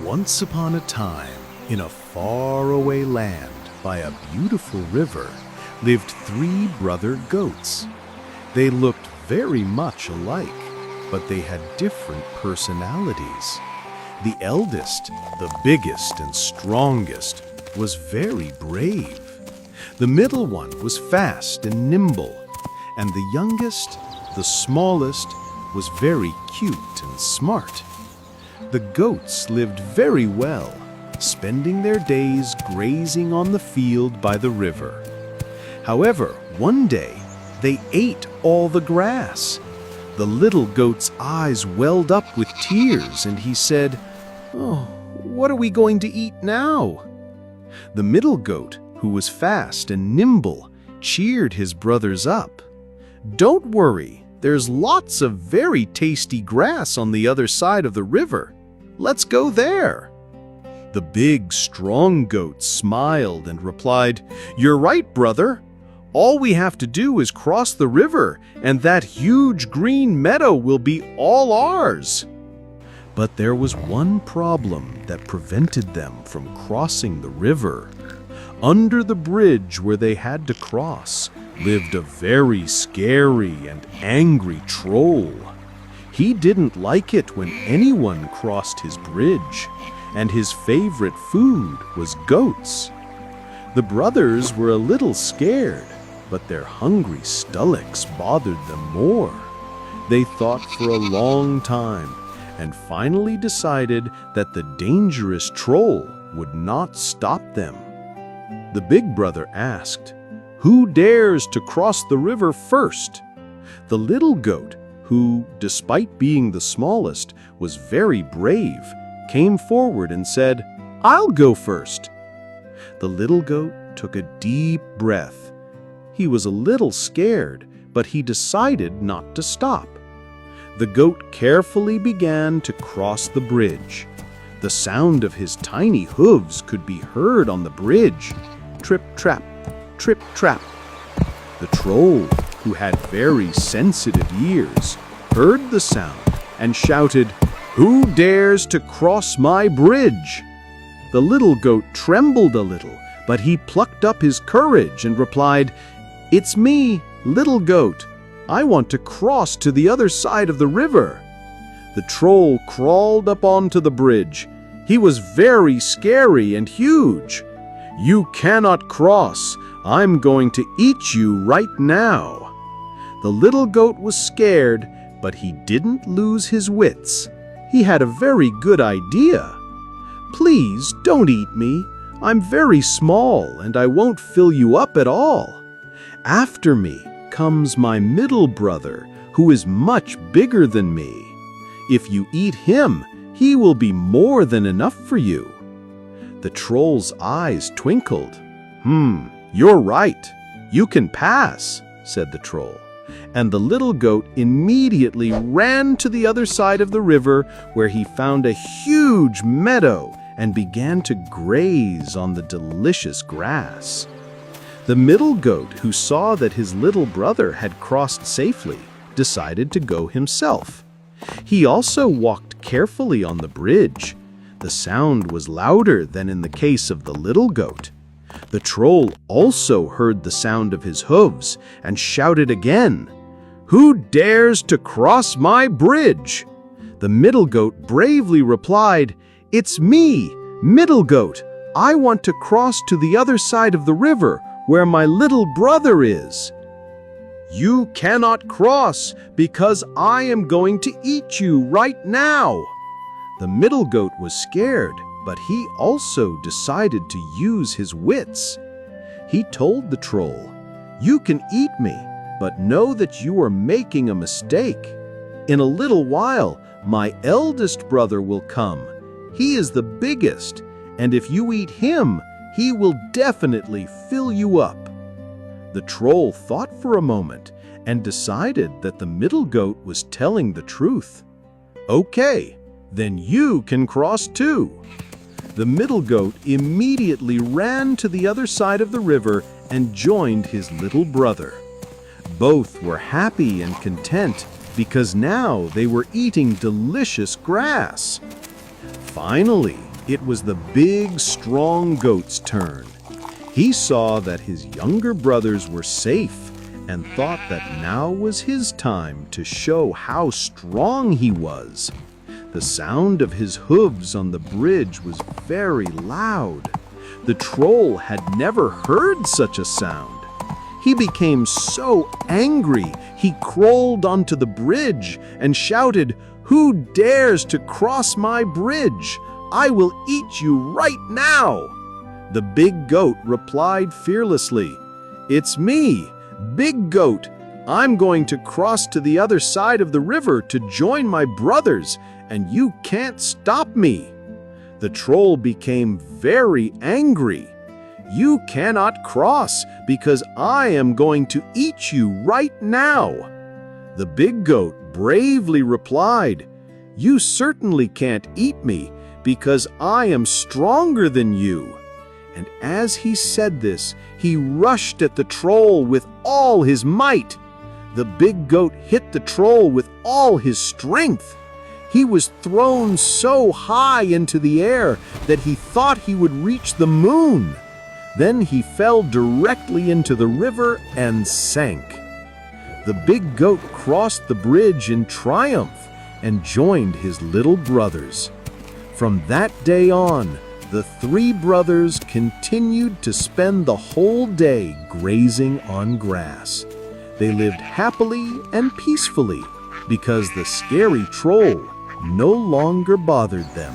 Once upon a time, in a faraway land by a beautiful river, lived three brother goats. They looked very much alike, but they had different personalities. The eldest, the biggest and strongest, was very brave. The middle one was fast and nimble, and the youngest, the smallest, was very cute and smart. The goats lived very well, spending their days grazing on the field by the river. However, one day, they ate all the grass. The little goat's eyes welled up with tears, and he said, "Oh, what are we going to eat now?" The middle goat, who was fast and nimble, cheered his brothers up. "Don't worry, there's lots of very tasty grass on the other side of the river. Let's go there." The big, strong goat smiled and replied, "You're right, brother. All we have to do is cross the river, and that huge green meadow will be all ours." But there was one problem that prevented them from crossing the river. Under the bridge where they had to cross lived a very scary and angry troll. He didn't like it when anyone crossed his bridge, and his favorite food was goats. The brothers were a little scared, but their hungry stomachs bothered them more. They thought for a long time and finally decided that the dangerous troll would not stop them. The big brother asked, "Who dares to cross the river first?" The little goat, who, despite being the smallest, was very brave, came forward and said, "I'll go first." The little goat took a deep breath. He was a little scared, but he decided not to stop. The goat carefully began to cross the bridge. The sound of his tiny hooves could be heard on the bridge. Trip-trap, trip-trap. The troll, who had very sensitive ears, heard the sound and shouted, "Who dares to cross my bridge?" The little goat trembled a little, but he plucked up his courage and replied, "It's me, little goat. I want to cross to the other side of the river." The troll crawled up onto the bridge. He was very scary and huge. "You cannot cross. I'm going to eat you right now." The little goat was scared, but he didn't lose his wits. He had a very good idea. "Please don't eat me. I'm very small and I won't fill you up at all. After me comes my middle brother, who is much bigger than me. If you eat him, he will be more than enough for you." The troll's eyes twinkled. You're right. You can pass," said the troll. And the little goat immediately ran to the other side of the river, where he found a huge meadow and began to graze on the delicious grass. The middle goat, who saw that his little brother had crossed safely, decided to go himself. He also walked carefully on the bridge. The sound was louder than in the case of the little goat. The troll also heard the sound of his hooves and shouted again, "Who dares to cross my bridge?" The middle goat bravely replied, "It's me, middle goat. I want to cross to the other side of the river where my little brother is." "You cannot cross because I am going to eat you right now." The middle goat was scared, but he also decided to use his wits. He told the troll, "You can eat me, but know that you are making a mistake. In a little while, my eldest brother will come. He is the biggest, and if you eat him, he will definitely fill you up." The troll thought for a moment and decided that the middle goat was telling the truth. "Okay, then you can cross too." The middle goat immediately ran to the other side of the river and joined his little brother. Both were happy and content because now they were eating delicious grass. Finally, It was the big, strong goat's turn. He saw that his younger brothers were safe and thought that now was his time to show how strong he was. The sound of his hooves on the bridge was very loud. The troll had never heard such a sound. He became so angry, he crawled onto the bridge and shouted, "Who dares to cross my bridge? I will eat you right now!" The big goat replied fearlessly, "It's me, Big Goat. I'm going to cross to the other side of the river to join my brothers, and you can't stop me." The troll became very angry. "You cannot cross because I am going to eat you right now." The big goat bravely replied, "You certainly can't eat me because I am stronger than you." And as he said this, he rushed at the troll with all his might. The big goat hit the troll with all his strength. He was thrown so high into the air that he thought he would reach the moon. Then he fell directly into the river and sank. The big goat crossed the bridge in triumph and joined his little brothers. From that day on, the three brothers continued to spend the whole day grazing on grass. They lived happily and peacefully because the scary troll no longer bothered them.